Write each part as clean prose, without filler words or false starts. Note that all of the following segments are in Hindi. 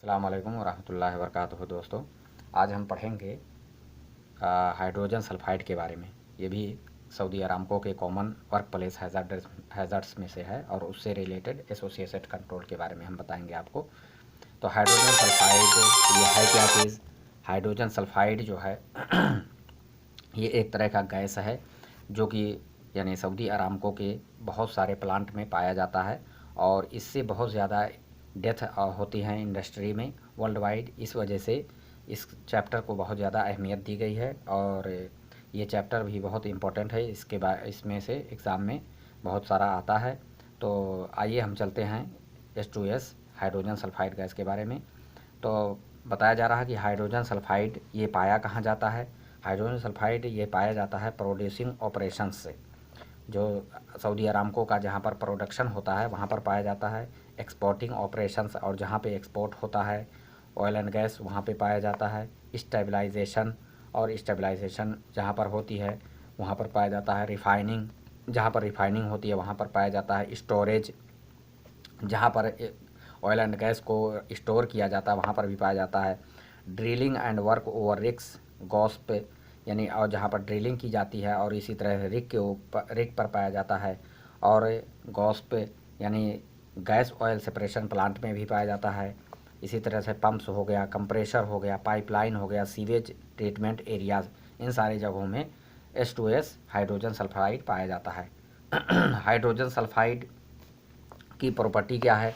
अस्सलाम वालेकुम वरहमतुल्लाहि वबरकातुहू। दोस्तों, आज हम पढ़ेंगे हाइड्रोजन सल्फाइड के बारे में। ये भी सऊदी अरामको के कॉमन वर्क प्लेस हैज़र्ड्स में से है और उससे रिलेटेड एसोसिएटेड कंट्रोल के बारे में हम बताएंगे आपको। तो हाइड्रोजन सल्फाइड ये है क्या चीज़? हाइड्रोजन सल्फाइड जो है ये एक तरह का गैस है जो कि यानी सऊदी अरामको के बहुत सारे प्लांट में पाया जाता है और इससे बहुत ज़्यादा डेथ होती हैं इंडस्ट्री में वर्ल्ड वाइड। इस वजह से इस चैप्टर को बहुत ज़्यादा अहमियत दी गई है और ये चैप्टर भी बहुत इम्पोर्टेंट है। इसमें से एग्ज़ाम में बहुत सारा आता है। तो आइए हम चलते हैं H2S हाइड्रोजन सल्फाइड गैस के बारे में। तो बताया जा रहा है कि हाइड्रोजन सल्फाइड ये पाया कहाँ जाता है। हाइड्रोजन सल्फाइड ये पाया जाता है प्रोड्यूसिंग ऑपरेशंस से, जो सऊदी अरामको का जहाँ पर प्रोडक्शन होता है वहाँ पर पाया जाता है। एक्सपोर्टिंग ऑपरेशंस, और जहाँ पे एक्सपोर्ट होता है ऑयल एंड गैस वहाँ पे पाया जाता है। स्टेबलाइजेशन, और स्टेबलाइजेशन जहाँ पर होती है वहाँ पर पाया जाता है। रिफाइनिंग, जहाँ पर रिफाइनिंग होती है वहाँ पर पाया जाता है। स्टोरेज, जहाँ पर ऑयल एंड गैस को स्टोर किया जाता है वहाँ पर भी पाया जाता है। Drilling and work over rigs GOSP, यानी और जहाँ पर ड्रिलिंग की जाती है और इसी तरह रिग पर पाया जाता है। और गॉस्प यानी गैस ऑयल सेपरेशन प्लांट में भी पाया जाता है। इसी तरह से पंप्स हो गया, कंप्रेशर हो गया, पाइपलाइन हो गया, सीवेज ट्रीटमेंट एरियाज़, इन सारी जगहों में H2S हाइड्रोजन सल्फाइड पाया जाता है। हाइड्रोजन सल्फाइड की प्रॉपर्टी क्या है?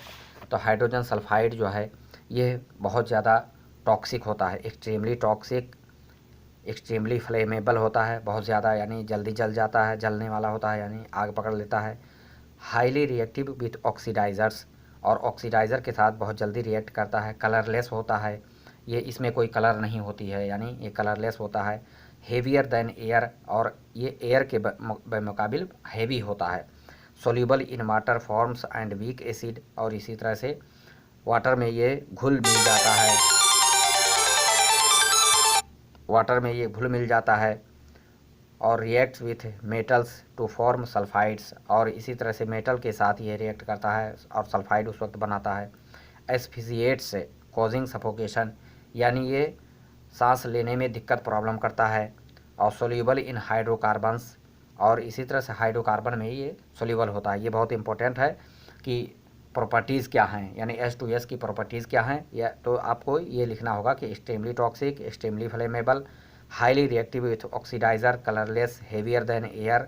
तो हाइड्रोजन सल्फाइड जो है ये बहुत ज़्यादा टॉक्सिक होता है, एक्सट्रीमली टॉक्सिक, एक्सट्रीमली फ्लेमेबल होता है, बहुत ज़्यादा यानी जल्दी जल जाता है, जलने वाला होता है यानी आग पकड़ लेता है। हाईली रिएक्टिव विथ ऑक्सीडाइज़र्स, और ऑक्सीडाइज़र के साथ बहुत जल्दी रिएक्ट करता है। कलरलेस होता है, ये इसमें कोई कलर नहीं होती है, यानी ये कलरलेस होता है। हेवियर देन एयर, और ये एयर के बेमुकाबिल हेवी होता है। Soluble in water forms and weak acid, और इसी तरह से वाटर में ये घुल मिल जाता है, वाटर में ये घुल मिल जाता है। और reacts with metals to form sulphides, और इसी तरह से मेटल के साथ ये रिएक्ट करता है और सल्फाइड उस वक्त बनाता है। एस्फिजिएट्स कॉजिंग सफोकेशन, यानी ये सांस लेने में दिक्कत प्रॉब्लम करता है। और सोल्यूबल इन हाइड्रोकार्बन्स, और इसी तरह से हाइड्रोकार्बन में ये सोल्यूबल होता है। ये बहुत इंपॉर्टेंट है कि प्रॉपर्टीज़ क्या हैं, यानी H2S की प्रॉपर्टीज़ क्या हैं। या तो आपको ये लिखना होगा कि extremely toxic, extremely flammable, highly reactive with oxidizer, colourless, heavier than air,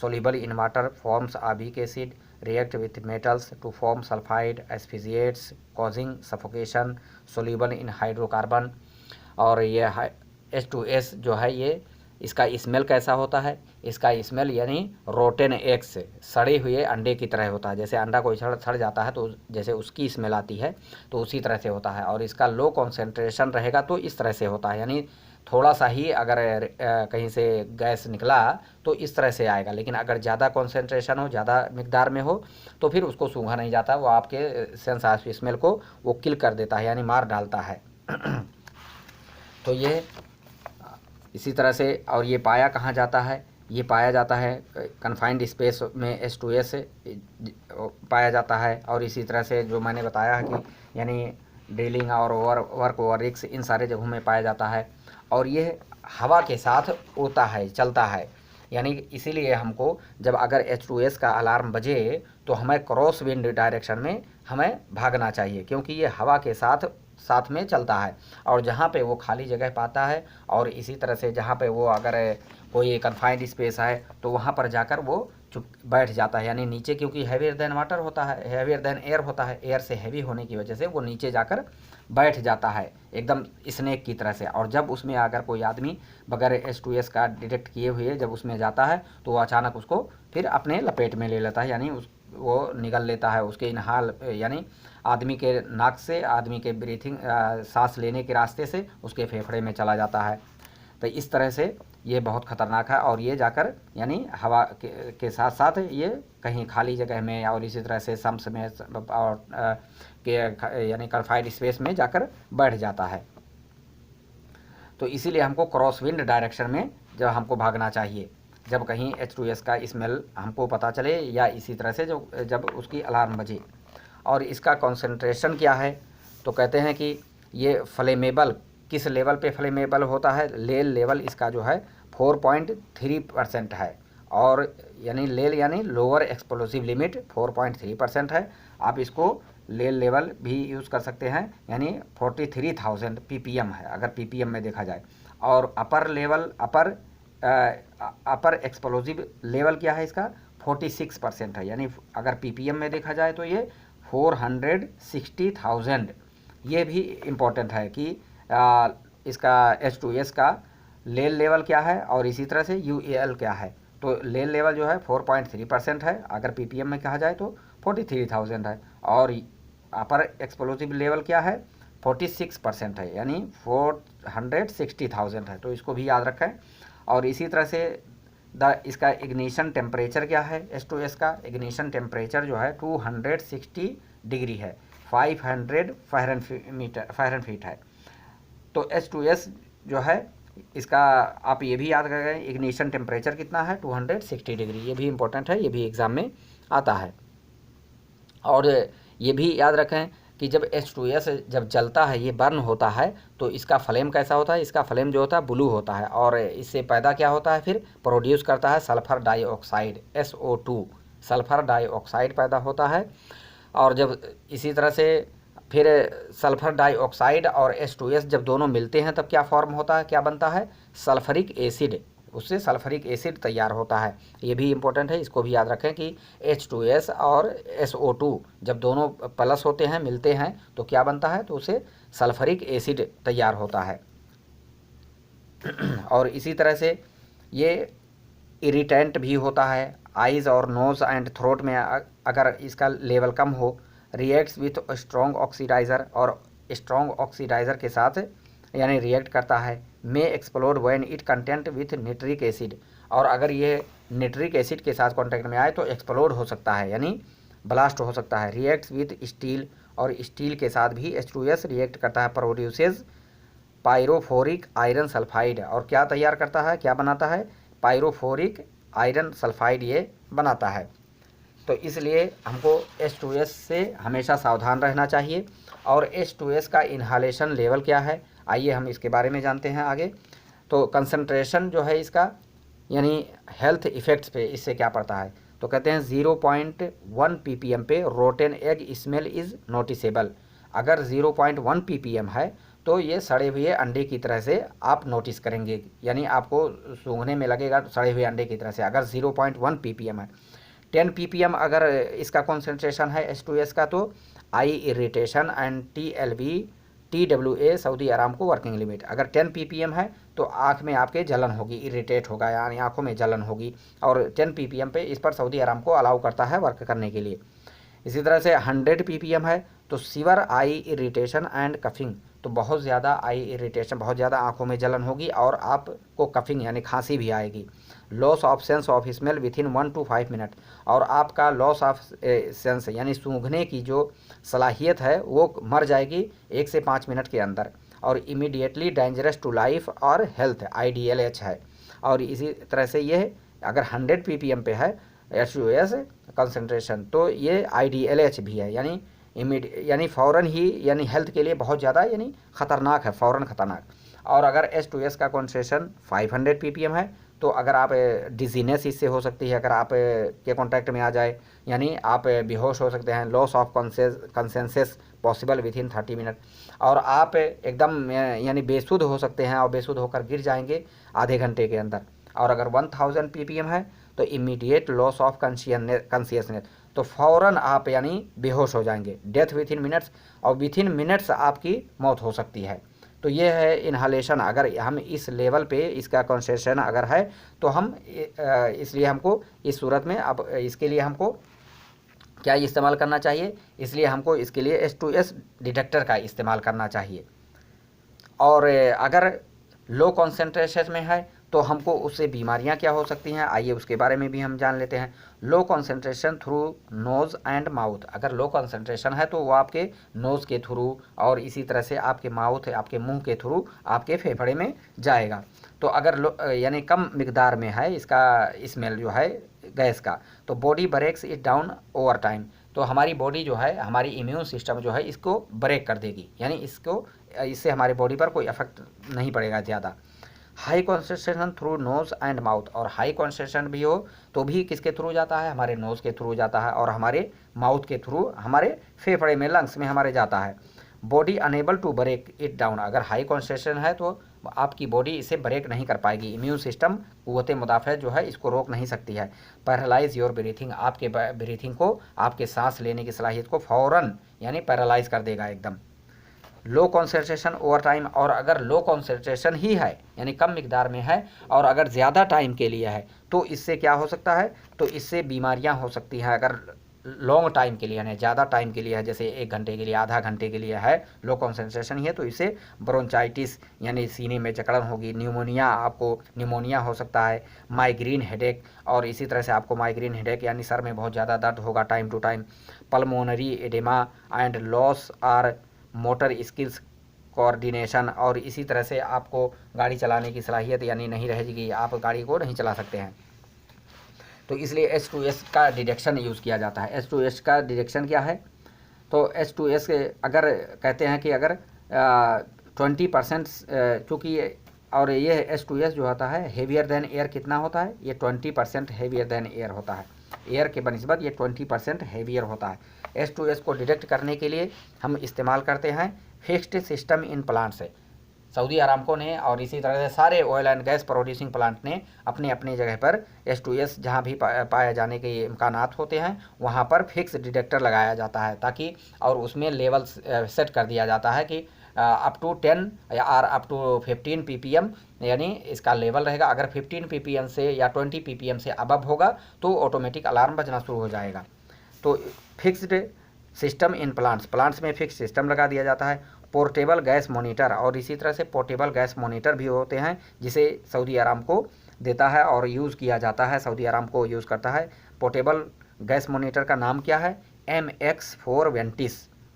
soluble in water forms a weak acid, react with metals to form sulphide, asphyxiates causing suffocation, soluble in hydrocarbon. और ये H2S जो है ये इसका स्मेल कैसा होता है? इसका स्मेल यानी रोटेन एग्स, सड़े हुए अंडे की तरह होता है। जैसे अंडा कोई सड़ जाता है तो जैसे उसकी स्मेल आती है तो उसी तरह से होता है। और इसका लो कॉन्सेंट्रेशन रहेगा तो इस तरह से होता है, यानी थोड़ा सा ही अगर कहीं से गैस निकला तो इस तरह से आएगा, लेकिन अगर ज़्यादा कॉन्सेंट्रेशन हो, ज़्यादा मिकदार में हो तो फिर उसको सूंघा नहीं जाता, वो आपके सेंस ऑफ स्मेल को वो किल कर देता है, यानी मार डालता है। तो ये इसी तरह से, और ये पाया कहाँ जाता है? ये पाया जाता है कन्फाइंड स्पेस में H2S पाया जाता है। और इसी तरह से जो मैंने बताया है कि यानी ड्रिलिंग और वर्क ओवर रिग्स, इन सारे जगहों में पाया जाता है। और ये हवा के साथ उड़ता है, चलता है, यानी इसीलिए हमको जब अगर H2S का अलार्म बजे तो हमें क्रॉस विंड डायरेक्शन में हमें भागना चाहिए, क्योंकि ये हवा के साथ साथ में चलता है। और जहाँ पे वो खाली जगह पाता है, और इसी तरह से जहाँ पे वो अगर कोई कन्फाइंड स्पेस है तो वहाँ पर जाकर वो चुप बैठ जाता है, यानी नीचे, क्योंकि हैवियर देन वाटर होता है, हैवियर देन एयर होता है, एयर से हैवी होने की वजह से वो नीचे जाकर बैठ जाता है एकदम स्नेक की तरह से। और जब उसमें अगर कोई आदमी बगैर H2S का डिटेक्ट किए हुए जब उसमें जाता है तो वो अचानक उसको फिर अपने लपेट में ले लेता है, यानी वो निगल लेता है उसके इनहाल, यानी आदमी के नाक से, आदमी के ब्रीथिंग सांस लेने के रास्ते से उसके फेफड़े में चला जाता है। तो इस तरह से ये बहुत ख़तरनाक है। और ये जाकर यानी हवा के साथ साथ ये कहीं खाली जगह में और इसी तरह से सम्स में और के यानी कन्फाइंड स्पेस में जाकर बैठ जाता है। तो इसीलिए हमको क्रॉस विंड डायरेक्शन में जब हमको भागना चाहिए, जब कहीं H2S का स्मेल हमको पता चले, या इसी तरह से जब उसकी अलार्म बजे। और इसका कॉन्सेंट्रेशन क्या है? तो कहते हैं कि ये फ्लेमेबल किस लेवल पे फ्लेमेबल होता है, लेल लेवल इसका जो है 4.3% है, और यानी लेल यानी लोअर एक्सप्लोसिव लिमिट 4.3% है। आप इसको लेल लेवल भी यूज़ कर सकते हैं, यानी 43,000 ppm है अगर ppm में देखा जाए। और अपर लेवल अपर एक्सप्लोसिव लेवल क्या है इसका 46% है, यानी अगर ppm में देखा जाए तो ये 460,000। ये भी इम्पोर्टेंट है कि इसका H2S का लेल लेवल क्या है और इसी तरह से UAL क्या है। तो लेल लेवल जो है 4.3% है, अगर ppm में कहा जाए तो 43,000 है, और अपर एक्सप्लोसिव लेवल क्या है 46% है, यानी 460,000 है। तो इसको भी याद रखें। और इसी तरह से इसका इग्निशन टेम्परेचर क्या है, H2S का इग्निशन टेम्परेचर जो है 260 डिग्री है, 500 फ़ारेनहीट है। तो H2S जो है इसका आप ये भी याद करें इग्निशन टेम्परेचर कितना है 260 डिग्री। ये भी इम्पोर्टेंट है, ये भी एग्ज़ाम में आता है। और ये भी याद रखें कि जब H2S जब जलता है, ये बर्न होता है, तो इसका फ्लेम कैसा होता है, इसका फ्लेम जो होता है ब्लू होता है, और इससे पैदा क्या होता है, फिर प्रोड्यूस करता है sulphur dioxide SO2, sulphur dioxide पैदा होता है। और जब इसी तरह से फिर सल्फ़र डाइऑक्साइड और H2S जब दोनों मिलते हैं तब क्या फॉर्म होता है, क्या बनता है, सल्फरिक एसिड, उससे सल्फरिक एसिड तैयार होता है। ये भी इम्पोर्टेंट है, इसको भी याद रखें कि H2S और SO2 जब दोनों प्लस होते हैं, मिलते हैं, तो क्या बनता है, तो उससे सल्फरिक एसिड तैयार होता है। और इसी तरह से ये इरिटेंट भी होता है, आइज़ और नोज़ एंड थ्रोट में अगर इसका लेवल कम हो, रिएक्ट्स विथ स्ट्रॉन्ग ऑक्सीडाइज़र, और स्ट्रॉन्ग ऑक्सीडाइज़र के साथ यानी रिएक्ट करता है। May explode when it contact with nitric acid, और अगर ये निट्रिक एसिड के साथ कांटेक्ट में आए तो एक्सप्लोड हो सकता है, यानी ब्लास्ट हो सकता है। रिएक्ट्स विथ स्टील, और स्टील के साथ भी H2S रिएक्ट करता है, प्रोड्यूसेस पायरोफोरिक आयरन सल्फाइड, और क्या तैयार करता है, क्या बनाता है, पायरोफोरिक आयरन सल्फाइड ये बनाता है। तो इसलिए हमको H2S से हमेशा सावधान रहना चाहिए। और H2S का इन्हालेशन लेवल क्या है, आइए हम इसके बारे में जानते हैं आगे। तो कंसंट्रेशन जो है इसका यानी हेल्थ इफ़ेक्ट्स पे इससे क्या पड़ता है, तो कहते हैं 0.1 ppm पे rotten egg smell is noticeable. अगर 0.1 ppm है तो ये सड़े हुए अंडे की तरह से आप नोटिस करेंगे, यानी आपको सूंघने में लगेगा सड़े हुए अंडे की तरह से, अगर 0.1 ppm है। 10 ppm अगर इसका कॉन्सेंट्रेशन है H2S का, तो eye irritation and TWA Saudi Aramco working limit. अगर 10 ppm है तो आँख में आपके जलन होगी, इरिटेट होगा, यानी आँखों में जलन होगी, और 10 ppm पे इस पर सऊदी अरामको अलाउ करता है वर्क करने के लिए। इसी तरह से 100 ppm है तो sewer I irritation and coughing, तो बहुत ज़्यादा आई इरिटेशन, बहुत ज़्यादा आँखों में जलन होगी, और आपको कफिंग यानी खांसी भी आएगी। Loss of sense of smell within 1 to 5 minute, और आपका लॉस ऑफ सेंस यानी सूंघने की जो सलाहियत है वो मर जाएगी 1 से 5 मिनट के अंदर। और इमीडिएटली डेंजरस टू लाइफ और हेल्थ IDLH है। और इसी तरह से ये अगर 100 ppm पे है H2S कंसनट्रेशन, तो ये IDLH भी है, यानी फ़ौरन ही, यानी हेल्थ के लिए बहुत ज़्यादा यानी ख़तरनाक है, फ़ौरन ख़तरनाक। और अगर H2S का कॉन्सेंट्रेशन 500 ppm है तो अगर आप डिजीनेस इससे हो सकती है, अगर आप के कांटेक्ट में आ जाए, यानी आप बेहोश हो सकते हैं, loss of consensus possible within 30 minute, और आप एकदम यानी बेसुध हो सकते हैं, और बेसुध होकर गिर जाएंगे आधे घंटे के अंदर। और अगर 1000 ppm है तो इमीडिएट लॉस ऑफ कॉन्शियसनेस, तो फ़ौरन आप यानी बेहोश हो जाएंगे, डेथ विथिन मिनट्स, और विथिन मिनट्स आपकी मौत हो सकती है। तो ये है इन्हालेशन। अगर हम इस लेवल पे इसका कॉन्सेंट्रेशन अगर है तो हम इसलिए हमको इस सूरत में अब इसके लिए हमको क्या इस्तेमाल करना चाहिए, इसलिए हमको इसके लिए H2S डिटेक्टर का इस्तेमाल करना चाहिए। और अगर लो कॉन्सेंट्रेशन में है तो हमको उससे बीमारियां क्या हो सकती हैं, आइए उसके बारे में भी हम जान लेते हैं। Low concentration through nose and mouth, अगर लो कॉन्सेंट्रेशन है तो वो आपके नोज़ के थ्रू, और इसी तरह से आपके माउथ, आपके मुंह के थ्रू आपके फेफड़े में जाएगा। तो अगर यानी कम मिकदार में है इसका स्मेल जो है गैस का, तो body breaks it down over time, तो हमारी बॉडी जो है, हमारी इम्यून सिस्टम जो है इसको ब्रेक कर देगी, यानी इससे हमारी बॉडी पर कोई इफेक्ट नहीं पड़ेगा ज़्यादा। High concentration through nose and mouth, और हाई कॉन्सेंट्रेशन भी हो तो भी किसके थ्रू जाता है, हमारे नोज़ के थ्रू जाता है और हमारे माउथ के थ्रू हमारे फेफड़े में, लंग्स में हमारे जाता है। Body unable to break it down, अगर हाई कॉन्सेंट्रेशन है तो आपकी बॉडी इसे ब्रेक नहीं कर पाएगी, इम्यून सिस्टम क़ुव्वत मुदाफ़अत जो है इसको रोक नहीं सकती है। पैरालाइज योर ब्रीथिंग, आपके ब्रीथिंग को, आपके सांस लेने की सलाहियत को फ़ौरन यानी पैरालाइज कर देगा एकदम। लो कॉन्सेंट्रेशन ओवर टाइम, और अगर लो कॉन्सेंट्रेशन ही है यानी कम मिकदार में है और अगर ज़्यादा टाइम के लिए है तो इससे क्या हो सकता है, तो इससे बीमारियां हो सकती हैं। अगर लॉन्ग टाइम के लिए यानी ज़्यादा टाइम के लिए है, जैसे 1 घंटे के लिए, आधा घंटे के लिए है, लो कॉन्सेंट्रेशन ही है, तो इससे ब्रोंचाइटिस यानी सीने में जकड़न होगी, न्यूमोनिया, आपको न्यूमोनिया हो सकता है, माइग्रेन हेडेक, और इसी तरह से आपको माइग्रेन हेडेक यानी सर में बहुत ज़्यादा दर्द होगा time to time, pulmonary oedema and loss or motor skills coordination, और इसी तरह से आपको गाड़ी चलाने की सलाहियत यानी नहीं रहेगी, आप गाड़ी को नहीं चला सकते हैं। तो इसलिए H2S का डिटेक्शन यूज़ किया जाता है। H2S का डिटेक्शन क्या है, तो H2S अगर कहते हैं कि अगर 20% चूँकि और ये H2S जो होता है हेवियर दैन एयर कितना होता है, ये 20% हेवियर दैन एयर होता है, एयर के बनिस्बत ये 20% हेवियर होता है। H2S को डिटेक्ट करने के लिए हम इस्तेमाल करते हैं फिक्स्ड सिस्टम इन प्लांट से। सऊदी अरामको ने और इसी तरह से सारे oil and gas producing plant ने अपने अपनी जगह पर H2S जहाँ भी पाए जाने के इम्कानात होते हैं वहाँ पर फिक्स डिटेक्टर लगाया जाता है, ताकि और उसमें लेवल सेट कर दिया जाता है कि अप टू 10 या अप टू 15 ppm यानी इसका लेवल रहेगा। अगर 15 ppm से या 20 ppm से अबव होगा तो ऑटोमेटिक अलार्म बजना शुरू हो जाएगा। तो फिक्स्ड सिस्टम इन प्लांट्स में फिक्स सिस्टम लगा दिया जाता है। पोर्टेबल गैस मॉनिटर, और इसी तरह से पोर्टेबल गैस मॉनिटर भी होते हैं जिसे सऊदी अरामको देता है और यूज़ किया जाता है, सऊदी अरामको यूज़ करता है। पोर्टेबल गैस मॉनिटर का नाम क्या है, MX4 वेंटिस,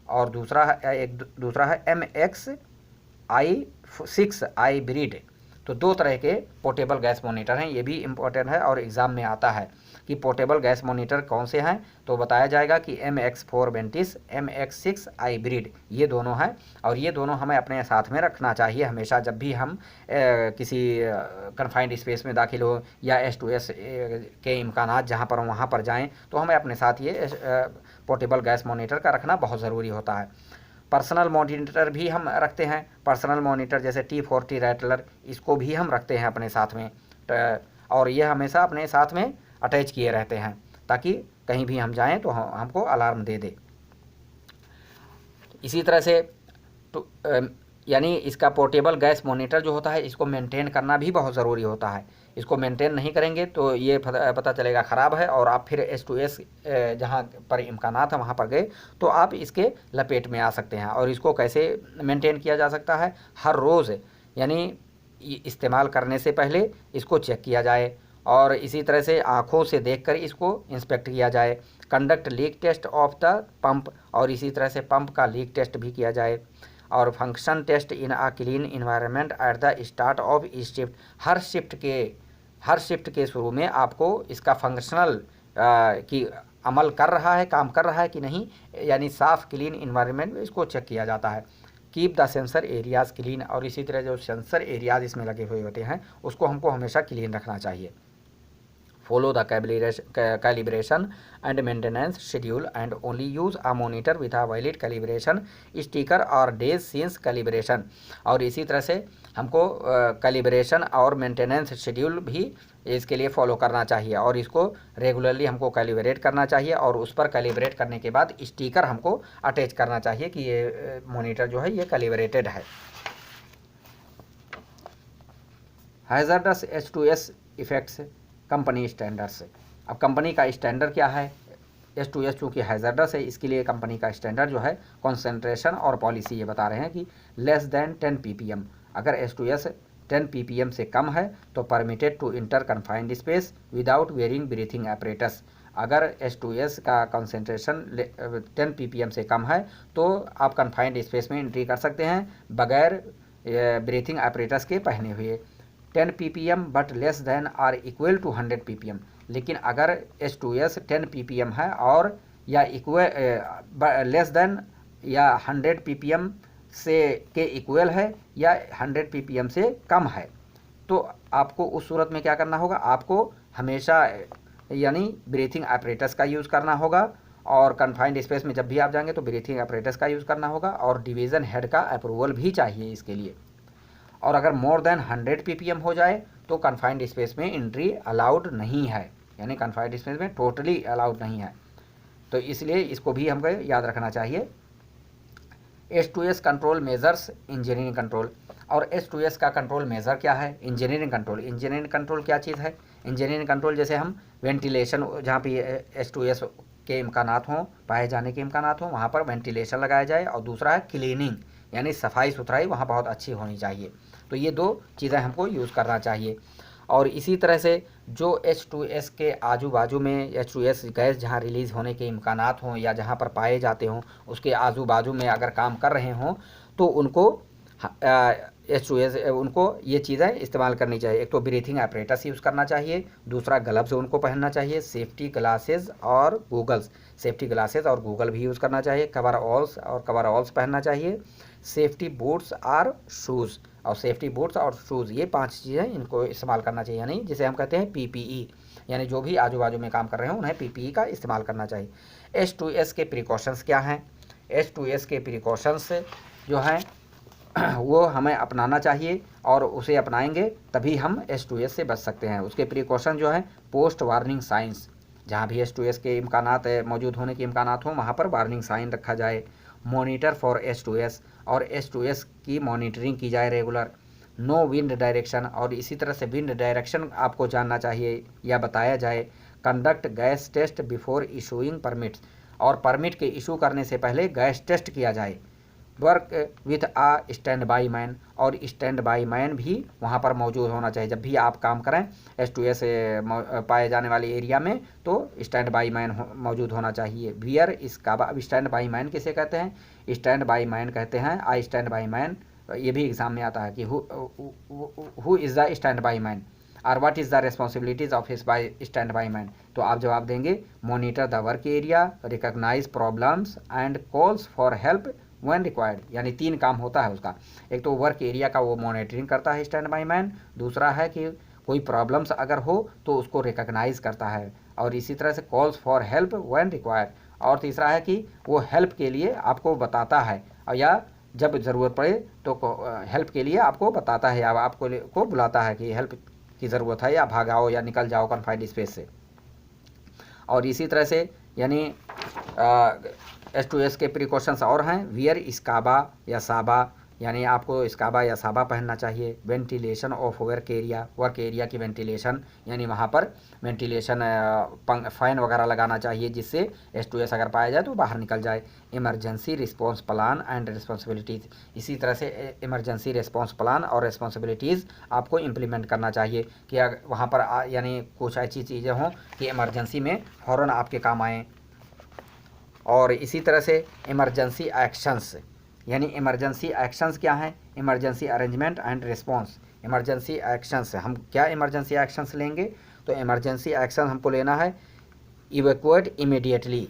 और दूसरा है MX6 हाइब्रिड। तो 2 तरह के पोर्टेबल गैस मॉनिटर हैं, ये भी इम्पोर्टेंट है और एग्ज़ाम में आता है कि पोर्टेबल गैस मॉनिटर कौन से हैं, तो बताया जाएगा कि MX4 वेंटिस, MX6 हाइब्रिड, ये दोनों हैं। और ये दोनों हमें अपने साथ में रखना चाहिए हमेशा, जब भी हम किसी कन्फाइंड स्पेस में दाखिल हो या H2S के इम्कानात जहाँ पर वहाँ पर जाएँ तो हमें अपने साथ ये पोर्टेबल गैस मॉनिटर का रखना बहुत ज़रूरी होता है। पर्सनल मॉनिटर भी हम रखते हैं, पर्सनल मॉनिटर जैसे T40 रैटलर, इसको भी हम रखते हैं अपने साथ में, और ये हमेशा अपने साथ में अटैच किए रहते हैं ताकि कहीं भी हम जाएं तो हमको अलार्म दे दे। इसी तरह से यानी इसका पोर्टेबल गैस मॉनिटर जो होता है इसको मेंटेन करना भी बहुत ज़रूरी होता है। इसको मेंटेन नहीं करेंगे तो ये पता चलेगा ख़राब है और आप फिर H2S जहाँ पर इम्कानात है वहाँ पर गए तो आप इसके लपेट में आ सकते हैं। और इसको कैसे मेंटेन किया जा सकता है, हर रोज़ यानी इस्तेमाल करने से पहले इसको चेक किया जाए और इसी तरह से आँखों से देखकर इसको इंस्पेक्ट किया जाए। Conduct leak test of the pump, और इसी तरह से पंप का लीक टेस्ट भी किया जाए। और function test in a clean environment at the start of each shift, हर शिफ्ट के शुरू में आपको इसका फंक्शनल की अमल कर रहा है, काम कर रहा है कि नहीं, यानी साफ़ क्लीन इन्वायरमेंट में इसको चेक किया जाता है। Keep the sensor areas clean, और इसी तरह जो सेंसर एरियाज़ इसमें लगे हुए होते हैं उसको हमको हमेशा क्लीन रखना चाहिए। Follow the calibration and maintenance schedule and only use a monitor with a valid calibration sticker or days since calibration। और इसी तरह से हमको कैलिब्रेशन और मेंटेनेंस शेड्यूल भी इसके लिए फॉलो करना चाहिए और इसको रेगुलरली हमको कैलिब्रेट करना चाहिए और उस पर कैलिब्रेट करने के बाद स्टिकर हमको अटैच करना चाहिए कि ये मॉनिटर जो है ये कैलिब्रेटेड है। Hazardous H2S effects company standards. अब कंपनी का स्टैंडर्ड क्या है, H2S चूँकि हैज़ार्डस है इसके लिए कंपनी का स्टैंडर्ड जो है कॉन्सेंट्रेशन और पॉलिसी ये बता रहे हैं कि लेस दैन 10 ppm, अगर H2S 10 ppm से कम है तो permitted to enter confined space without wearing breathing apparatus. अगर H2S का कॉन्सेंट्रेशन 10 ppm से कम है तो आप कन्फाइंड स्पेस में एंट्री कर सकते हैं बगैर ब्रीथिंग एपरेटस के पहने हुए। 10 ppm but less than or equal to 100 ppm, लेकिन अगर H2S 10 ppm है और या लेस देन या 100 ppm से के इक्वल है या 100 ppm से कम है, तो आपको उस सूरत में क्या करना होगा, आपको हमेशा यानी ब्रीथिंग apparatus का यूज़ करना होगा। और कन्फाइंड स्पेस में जब भी आप जाएंगे तो ब्रीथिंग apparatus का यूज़ करना होगा और डिवीज़न हेड का अप्रूवल भी चाहिए इसके लिए। और अगर मोर देन 100 ppm हो जाए तो कन्फाइंड स्पेस में एंट्री अलाउड नहीं है, यानी कन्फाइंड स्पेस में टोटली अलाउड नहीं है। तो इसलिए इसको भी हमको याद रखना चाहिए। S2S control measures engineering control. और S2S का कंट्रोल मेज़र क्या है, इंजीनियरिंग कंट्रोल। इंजीनियरिंग कंट्रोल क्या चीज़ है, इंजीनियरिंग कंट्रोल जैसे हम वेंटिलेशन, जहाँ पे S2S के इम्कानात हों, पाए जाने के इम्कानात हों, वहाँ पर वेंटिलेशन लगाया जाए। और दूसरा है क्लीनिंग, यानी सफाई सुथराई वहाँ बहुत अच्छी होनी चाहिए। तो ये दो चीज़ें हमको यूज़ करना चाहिए। और इसी तरह से जो H2S के आजू बाजू में H2S गैस जहाँ रिलीज़ होने के इम्कानात हों या जहाँ पर पाए जाते हों उसके आजू बाजू में अगर काम कर रहे हों तो उनको H2S उनको ये चीज़ें इस्तेमाल करनी चाहिए। एक तो ब्रीथिंग apparatus यूज़ करना चाहिए, दूसरा ग्लव्स उनको पहनना चाहिए, सेफ्टी ग्लासेस और गूगल्स, सेफ्टी ग्लासेस और गूगल भी यूज़ करना चाहिए, कवर ऑल्स पहनना चाहिए, सेफ्टी बूट्स और शूज़, और सेफ्टी बूट्स और शूज़, ये 5 चीज़ें इनको इस्तेमाल करना चाहिए, यानी जिसे हम कहते हैं PPE, यानी जो भी आजू बाजू में काम कर रहे हैं उन्हें PPE का इस्तेमाल करना चाहिए। H2S के प्रिकॉशंस क्या हैं, H2S के प्रिकॉशंस जो हैं वो हमें अपनाना चाहिए और उसे अपनाएंगे तभी हम H2S से बच सकते हैं। उसके प्रिकॉशन जो है पोस्ट वार्निंग साइंस, जहाँ भी H2S के इम्कानात मौजूद होने के इम्कानात हों वहाँ पर वार्निंग साइन रखा जाए। मॉनिटर फॉर H2S, और H2S की मॉनिटरिंग की जाए रेगुलर। नो विंड डायरेक्शन, और इसी तरह से विंड डायरेक्शन आपको जानना चाहिए या बताया जाए। Conduct gas test before issuing permits, और परमिट के इशू करने से पहले गैस टेस्ट किया जाए। Work with a stand by man, और स्टैंड बाई मैन भी वहाँ पर मौजूद होना चाहिए। जब भी आप काम करें H2S पाए जाने वाले एरिया में तो स्टैंड बाई मैन मौजूद होना चाहिए। वियर इसकाबा, अब स्टैंड बाई मैन किसे कहते हैं, स्टैंड बाई मैन कहते हैं आई स्टैंड बाई मैन। ये भी एग्जाम में आता है कि who is the stand by man और what is the responsibilities of his by stand by man. तो आप जवाब देंगे monitor the work area, recognise problems and calls for help when required, यानी 3 काम होता है उसका। एक तो वर्क एरिया का वो मॉनिटरिंग करता है स्टैंड बाई मैन, दूसरा है कि कोई प्रॉब्लम्स अगर हो तो उसको रिकॉग्नाइज करता है, और इसी तरह से calls for help when required, और तीसरा है कि वो हेल्प के लिए आपको बताता है, और या जब ज़रूरत पड़े तो हेल्प के लिए आपको बताता है या आपको को बुलाता है कि हेल्प की ज़रूरत है या भागाओ या निकल जाओ कन्फाइंड स्पेस से। और इसी तरह से यानी H2S के प्रिकॉशंस और हैं। वियर स्काबा या साबा, यानी आपको स्काबा या साबा पहनना चाहिए। वेंटिलेशन ऑफ वर्क एरिया की वेंटिलेशन, यानी वहाँ पर वेंटिलेशन फ़ैन वगैरह लगाना चाहिए जिससे H2S अगर पाया जाए तो बाहर निकल जाए। Emergency response plan and responsibilities, इसी तरह से इमरजेंसी रिस्पॉन्स प्लान और रिस्पॉन्सिबिलिटीज़ आपको इम्प्लीमेंट करना चाहिए कि वहाँ पर यानी कुछ ऐसी चीज़ें हों कि इमरजेंसी में फ़ौरन आपके काम आएँ। और इसी तरह से इमरजेंसी एक्शंस, यानी इमरजेंसी एक्शंस क्या हैं, emergency arrangement and response. Emergency actions, हम क्या इमरजेंसी एक्शंस लेंगे, तो इमरजेंसी एक्शन हमको लेना है इवैक्यूएट इमीडिएटली,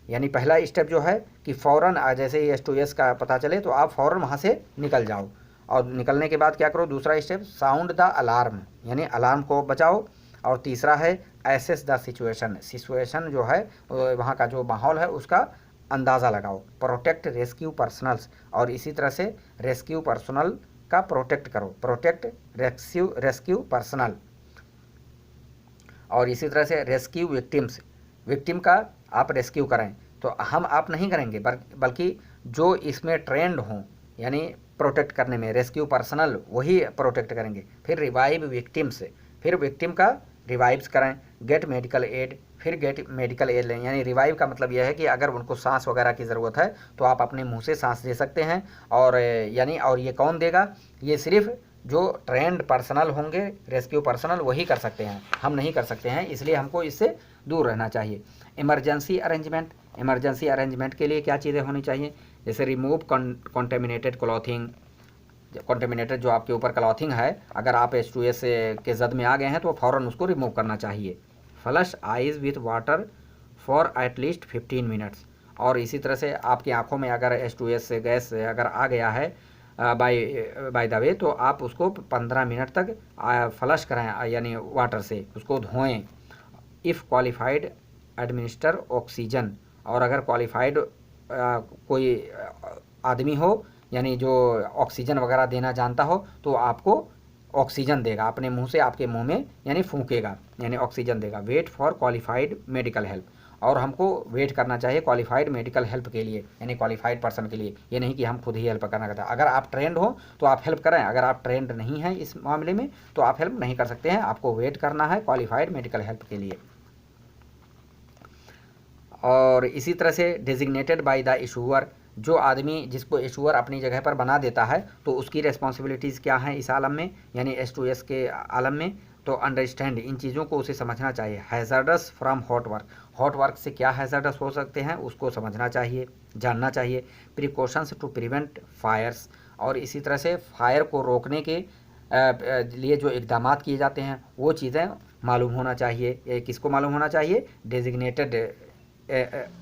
यानी पहला स्टेप जो है कि फ़ौरन जैसे ही H2S का पता चले तो आप फ़ौरन वहाँ से निकल जाओ, और निकलने के बाद क्या करो, दूसरा स्टेप साउंड द अलार्म, यानी अलार्म को बचाओ। और तीसरा है एसेस द सिचुएशन जो है वहाँ का जो माहौल है उसका अंदाज़ा लगाओ। प्रोटेक्ट रेस्क्यू पर्सनल्स, और इसी तरह से रेस्क्यू पर्सनल का प्रोटेक्ट करो, प्रोटेक्ट रेस्क्यू पर्सनल। और इसी तरह से रेस्क्यू विक्टिम का आप रेस्क्यू करें, तो हम आप नहीं करेंगे बल्कि जो इसमें ट्रेंड हों, यानी प्रोटेक्ट करने में रेस्क्यू पर्सनल वही प्रोटेक्ट करेंगे। फिर रिवाइव विक्टिम्स, फिर विक्टिम का रिवाइव्स करें। गेट मेडिकल एड, फिर गेट मेडिकल एड लें, यानी रिवाइव का मतलब यह है कि अगर उनको सांस वगैरह की ज़रूरत है तो आप अपने मुंह से सांस दे सकते हैं। और यानी और ये कौन देगा, ये सिर्फ जो ट्रेंड पर्सनल होंगे रेस्क्यू पर्सनल वही कर सकते हैं, हम नहीं कर सकते हैं, इसलिए हमको इससे दूर रहना चाहिए। इमरजेंसी अरेंजमेंट के लिए क्या चीज़ें होनी चाहिए, जैसे रिमूव कॉन्टेमिनेटेड क्लॉथिंग, कॉन्टेमिनेटेड जो आपके ऊपर क्लॉथिंग है, अगर आप H2S के जद में आ गए हैं तो फ़ौरन उसको रिमूव करना चाहिए। Flush eyes with water for at least 15 minutes. और इसी तरह से आपकी आँखों में अगर H2S गैस अगर आ गया है बाय द वे, तो आप उसको 15 मिनट तक फ्लश कराएं, यानी वाटर से उसको धोएं। इफ़ क्वालिफाइड एडमिनिस्टर ऑक्सीजन, और अगर क्वालिफाइड कोई आदमी हो, यानी जो ऑक्सीजन वगैरह देना जानता हो, तो आपको ऑक्सीजन देगा अपने मुंह से, आपके मुंह में यानी फूंकेगा, यानी ऑक्सीजन देगा। Wait for qualified medical help, और हमको वेट करना चाहिए क्वालिफाइड मेडिकल हेल्प के लिए, यानी क्वालिफाइड पर्सन के लिए। ये नहीं कि हम खुद ही हेल्प करना चाहते हैं। अगर आप ट्रेंड हो तो आप हेल्प करें, अगर आप ट्रेंड नहीं हैं इस मामले में तो आप हेल्प नहीं कर सकते हैं, आपको वेट करना है क्वालिफाइड मेडिकल हेल्प के लिए। और इसी तरह से डेजिग्नेटेड बाय द इशूअर, जो आदमी जिसको इशूअर अपनी जगह पर बना देता है तो उसकी रिस्पॉन्सिबिलिटीज़ क्या हैं इस आलम में, यानी H2S के आलम में। तो अंडरस्टैंड, इन चीज़ों को उसे समझना चाहिए। Hazardous from hot work, hot work से क्या हैज़ार्डस हो सकते हैं उसको समझना चाहिए, जानना चाहिए। प्रिकॉशंस टू प्रिवेंट फायर्स, और इसी तरह से फायर को रोकने के लिए जो इकदाम किए जाते हैं वो चीज़ें मालूम होना चाहिए। किसको मालूम होना चाहिए? डेजिग्नेटेड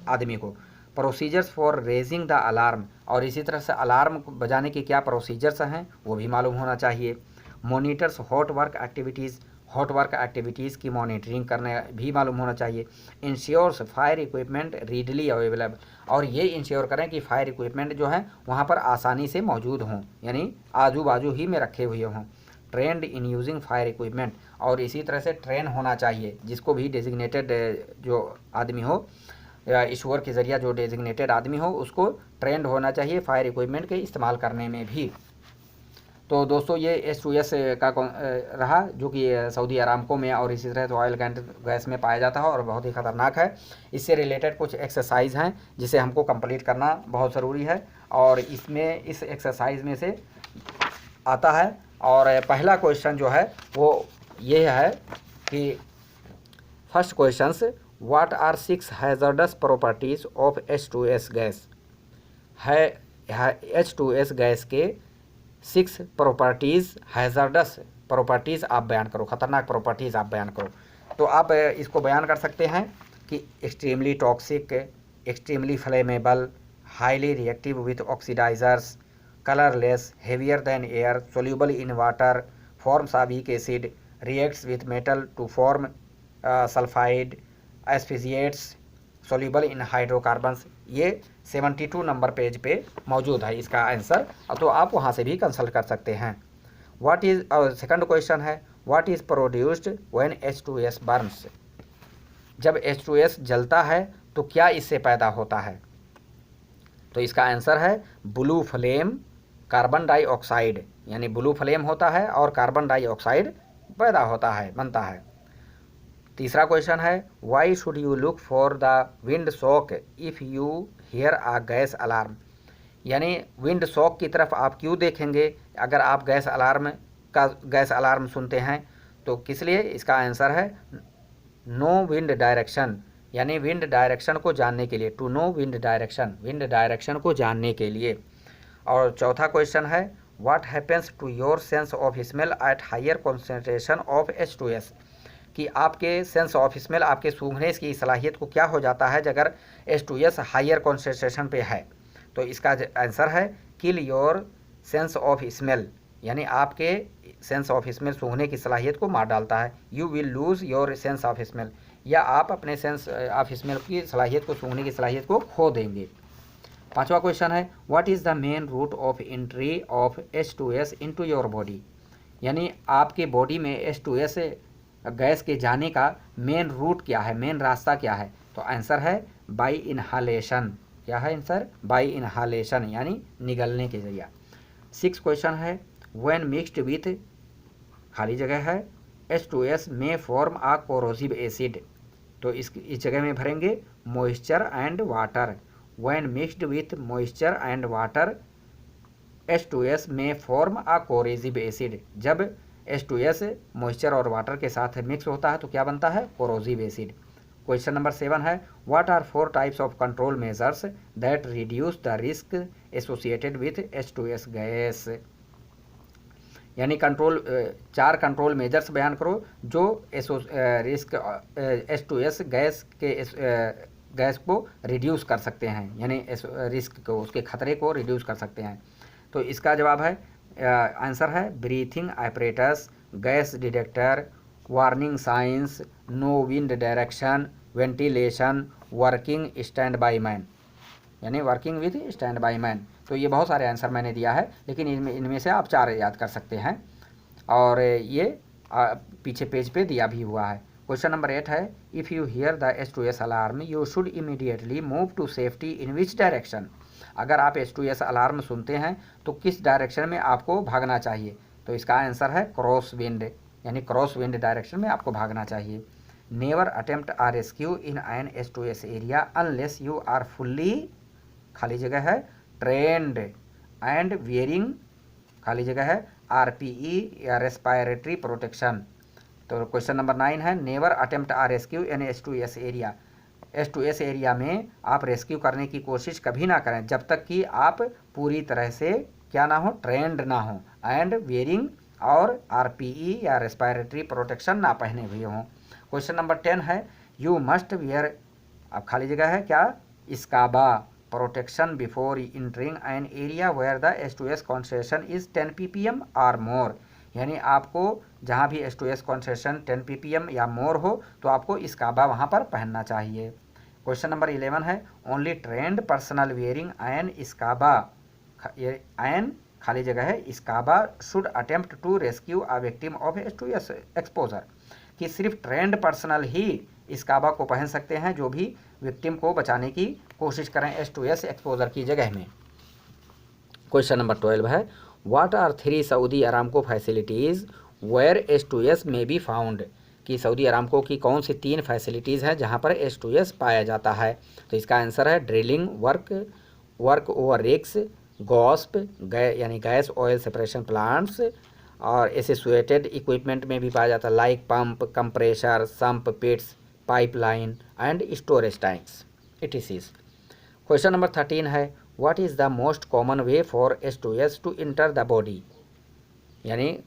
आदमी को। Procedures for raising the alarm, और इसी तरह से अलार्म बजाने के क्या प्रोसीजर्स हैं वो भी मालूम होना चाहिए। Monitors hot work activities, hot work activities की मॉनिटरिंग करने भी मालूम होना चाहिए। Ensures fire equipment readily available, और ये इंश्योर करें कि फायर इक्विपमेंट जो है वहाँ पर आसानी से मौजूद हों, यानी आजू बाजू ही में रखे हुए हों। Trend in using fire equipment, और इसी तरह से ट्रेन होना चाहिए, जिसको भी डेजिग्नेटेड जो आदमी हो या ईश्वर के ज़रिए जो डेजिग्नेटेड आदमी हो उसको ट्रेंड होना चाहिए फायर इक्विपमेंट के इस्तेमाल करने में भी। तो दोस्तों ये H2S का रहा, जो कि सऊदी अरामको में और इसी तरह ऑयल गैस में पाया जाता है और बहुत ही ख़तरनाक है। इससे रिलेटेड कुछ एक्सरसाइज हैं जिसे हमको कंप्लीट करना बहुत ज़रूरी है, और इसमें इस एक्सरसाइज में से आता है। और पहला क्वेश्चन जो है वो ये है कि first questions, what are 6 hazardous properties of H2S gas है। H2S गैस के 6 प्रॉपर्टीज़, हैज़ार्डस प्रॉपर्टीज़ आप बयान करो, ख़तरनाक प्रॉपर्टीज़ आप बयान करो। तो आप इसको बयान कर सकते हैं कि extremely toxic, extremely flammable, highly reactive with oxidizers, colourless, heavier than air, soluble in water, forms of weak acid, reacts with metal to form sulphide, asphyxiates, soluble in hydrocarbons. ये 72 नंबर पेज पे मौजूद है इसका आंसर, तो आप वहाँ से भी कंसल्ट कर सकते हैं। व्हाट इज़, सेकंड क्वेश्चन है, what is produced when H2S Burns, जब H2S जलता है तो क्या इससे पैदा होता है। तो इसका आंसर है ब्लू फ्लेम, कार्बन डाइऑक्साइड, यानी ब्लू फ्लेम होता है और कार्बन डाइऑक्साइड पैदा होता है, बनता है। तीसरा क्वेश्चन है, why should you look for the wind sock if you hear a gas alarm, यानी विंड शॉक की तरफ आप क्यों देखेंगे अगर आप गैस अलार्म सुनते हैं, तो किस लिए। इसका आंसर है नो विंड डायरेक्शन, यानी विंड डायरेक्शन को जानने के लिए, to know wind direction, wind direction को जानने के लिए। और चौथा क्वेश्चन है, what happens to your sense of smell at higher concentration of H2S, कि आपके सेंस ऑफ स्मेल, आपके सूंघने की सलाहियत को क्या हो जाता है अगर H2S हायर कॉन्सेंट्रेशन पे है। तो इसका आंसर है kill your sense of smell, यानी आपके सेंस ऑफ स्मेल, सूंघने की सलाहियत को मार डालता है। You will lose your sense of smell, या आप अपने सेंस ऑफ स्मेल की सलाहियत को, सूंघने की सलाहियत को खो देंगे। पांचवा क्वेश्चन है, what is the main route of entry of H2S into your body, यानी आपके बॉडी में H2S गैस के जाने का मेन रूट क्या है, मेन रास्ता क्या है। तो आंसर है बाई इनहालेशन, क्या है आंसर, बाई इनहालेशन, यानी निगलने के जरिए। 6 क्वेश्चन है, व्हेन मिक्स्ड विथ, खाली जगह है, H2S में फॉर्म आ कोरोसिव एसिड, तो इस जगह में भरेंगे moisture and water. When mixed with moisture and water H2S में फॉर्म आ कोरोसिव एसिड, जब H2S मॉइस्चर और वाटर के साथ मिक्स होता है तो क्या बनता है, कोरोसिव एसिड। क्वेश्चन नंबर 7 है, what are 4 types of control measures that reduce the risk associated with H2S gas, यानी कंट्रोल 4 कंट्रोल मेजर्स बयान करो जो रिस्क H2S गैस को रिड्यूस कर सकते हैं, यानी रिस्क को, उसके खतरे को रिड्यूस कर सकते हैं। तो इसका जवाब है, आंसर है breathing apparatus, gas detector, warning signs, no wind direction, ventilation, working stand by man, यानी working with stand by man. तो ये बहुत सारे आंसर मैंने दिया है, लेकिन इनमें से आप 4 याद कर सकते हैं, और ये पीछे पेज पे दिया भी हुआ है। क्वेश्चन नंबर 8 है, if you hear the H2S alarm you should immediately move to safety in which direction. अगर आप H2S अलार्म सुनते हैं तो किस डायरेक्शन में आपको भागना चाहिए? तो इसका आंसर है क्रॉस विंड, यानी क्रॉस विंड डायरेक्शन में आपको भागना चाहिए। Never attempt a rescue in an H2S area unless you are fully, खाली जगह है, ट्रेंड एंड वियरिंग, खाली जगह है, RPE या रेस्पायरेटरी प्रोटेक्शन। तो क्वेश्चन नंबर 9 है, never attempt a rescue in H2S area. H2S area में आप रेस्क्यू करने की कोशिश कभी ना करें जब तक कि आप पूरी तरह से क्या ना हो, ट्रेंड ना हो, एंड वियरिंग और RPE या रेस्पायरेटरी प्रोटेक्शन ना पहने हुए हों। क्वेश्चन नंबर 10 है, यू मस्ट वियर, अब खाली जगह है क्या, SCBA protection before entering an area where the H2S concentration is 10 ppm और मोर, यानी आपको जहाँ भी H2S कॉन्सेंट्रेशन 10 ppm या मोर हो तो आपको स्काबा वहाँ पर पहनना चाहिए। क्वेश्चन नंबर 11 है, only trained personnel wearing an SCBA, an खाली जगह है SCBA should attempt to rescue a victim of H2S exposure, कि सिर्फ ट्रेंड पर्सनल ही स्काबा को पहन सकते हैं जो भी विक्टिम को बचाने की कोशिश करें H2S एक्सपोजर की जगह में। क्वेश्चन नंबर 12 है, what are 3 Saudi Aramco facilities where H2S may be found, कि सऊदी अरामको की कौन सी 3 फैसिलिटीज़ हैं जहां पर H2S पाया जाता है? तो इसका आंसर है drilling work over rigs, GOSP यानी गैस ऑयल सेपरेशन प्लांट्स, और एसोसिएटेड इक्विपमेंट में भी पाया जाता है like pump, compressor, sump pits, pipeline and storage tanks etc. Question number 13 है, what is the most common way for H2S to enter the body, यानी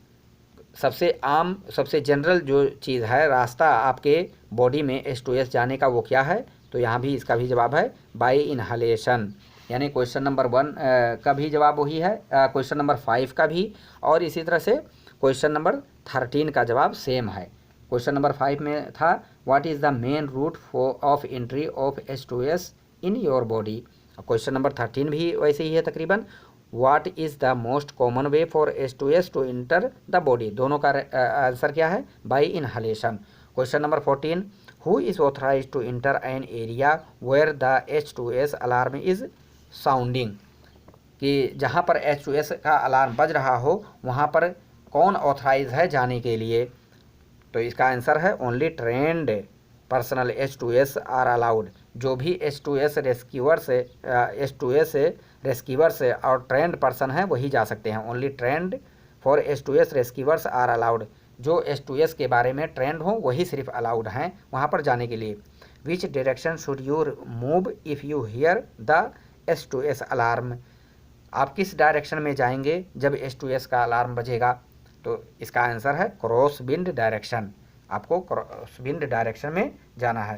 सबसे आम, सबसे जनरल जो चीज़ है, रास्ता आपके बॉडी में H2S जाने का, वो क्या है? तो यहाँ भी इसका भी जवाब है बाय इनहलेशन, यानी क्वेश्चन नंबर 1 का भी जवाब वही है, क्वेश्चन नंबर 5 का भी, और इसी तरह से क्वेश्चन नंबर 13 का जवाब सेम है। क्वेश्चन नंबर 5 में था, what is the main route of entry of H2S in your body. Question number 13 भी वैसे ही है तकरीबन, what is the most common way for H2S to enter the body, दोनों का आंसर क्या है? By inhalation. Question number 14, who is authorise to enter an area where the H2S alarm is sounding, कि जहाँ पर H2S का अलार्म बज रहा हो वहाँ पर कौन ऑथराइज है जाने के लिए? तो इसका आंसर है only trained personnel H2S are allowed, जो भी H2S रेस्क्यूअर्स और ट्रेंड पर्सन हैं वही जा सकते हैं। Only trained for H2S rescuers are allowed, जो H2S के बारे में ट्रेंड हो वही सिर्फ अलाउड हैं वहाँ पर जाने के लिए। Which direction should you move if you hear the H2S alarm, आप किस डायरेक्शन में जाएंगे जब H2S का अलार्म बजेगा? तो इसका आंसर है क्रॉस विंड डायरेक्शन, आपको क्रॉस विंड डायरेक्शन में जाना है।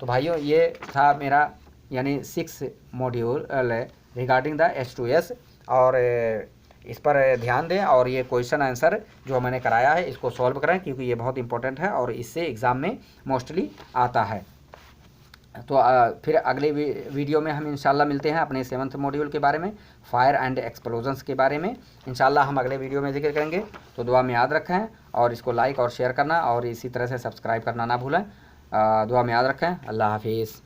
तो भाइयों ये था मेरा यानी 6 मॉड्यूल रिगार्डिंग द H2S, और इस पर ध्यान दें और ये क्वेश्चन आंसर जो मैंने कराया है इसको सॉल्व करें, क्योंकि ये बहुत इंपॉर्टेंट है और इससे एग्ज़ाम में मोस्टली आता है। तो फिर अगले वीडियो में हम इंशाल्लाह मिलते हैं अपने 7th मॉड्यूल के बारे में, फायर एंड एक्सप्लोजन्स के बारे में इंशाल्लाह हम अगले वीडियो में जिक्र करेंगे। तो दुआ में याद रखें और इसको लाइक और शेयर करना और इसी तरह से सब्सक्राइब करना ना भूलें। दुआ में याद रखें। अल्लाह हाफिज़।